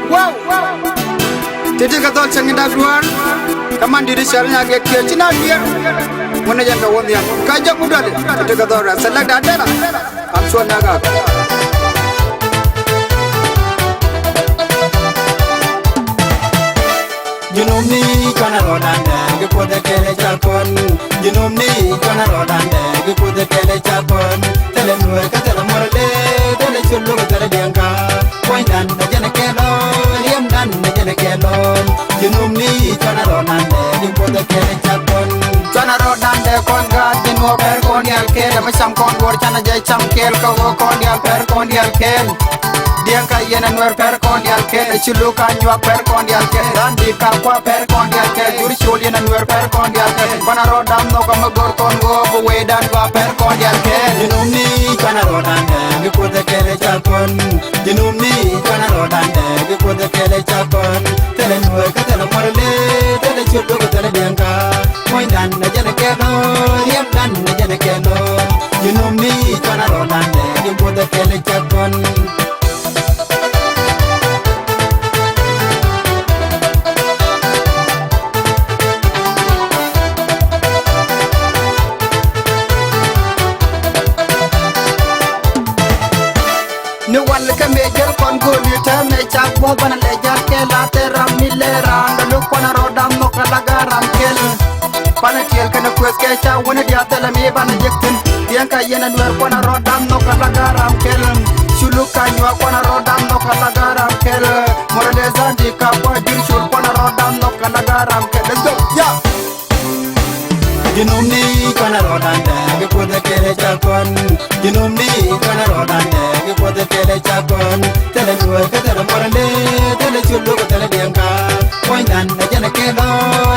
Wow. Tete katol changinda duar. Kaman diri sharnya ke China dia. Mana yang kau ni? Kajak muda le. Tete katol selak dah lah. Amsuan naga. Jinumni kana rodande gipode kele chapon Jinumni kana rodande gipode kele chapon Tele nuwe katele morale Tele chulu katele diangka Pointan na jene kelo Liam dan na jene kelo Jinumni kana rodande gipode kele chapon Kana rodande kon gat jinwo per kon yal kel Masam kon wor chana jay cham kel Kawo kon yal per kon yal kel Diang kayena nuer per kon yal kel Chulu kanywa per kon yal kel Randi kakwa per kon yal kel Juri chul yena nuer per kon yal kel Pana rodam no kamagor kon go Buwedan wa per kon yal kel Jinumni kana rodande gipode kele chapon Jinumni kana rodande gipode kele chapon Tele nuwe katele morale Tele chulu katele diangka Pointan na jene kelo Liam dan na jene kelo Jinumni kana rodande gipode kele chapon Ni wan le kamejel kon go ni ta me chak bo bana le jar ke la te ram ni le ran da lu kon rodam no kala garam kel bana kel kana kwes ke cha wona dia tele mi bana jektin yang ka yena nuer kon rodam no kala garam kel shulu kanywa kon rodam no kala garam kel morale zandi ka bo dir shul kon rodam no kala garam kel let's go yeah Jinumni kana rodande gipode kele chapon Jinumni kana rodande gipode kele chapon Tele nuwe katele morale Tele chulu katele diangka Pointan na jene kelo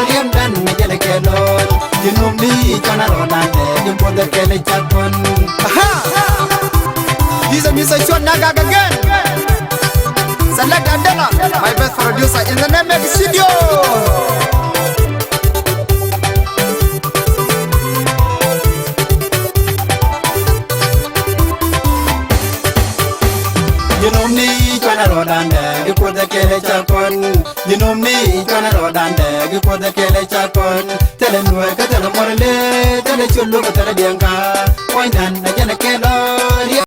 Liam dan na jene kelo Jinumni kana rodande gipode kele chapon This is Mr. Naga again. Select Andela, my best producer in the name of the studio. Jinumni kana rodande gipode kele chapon Jinumni kana rodande gipode kele chapon Tele nuwe katele morale Tele chulu katele diangka Pointan na jene kelo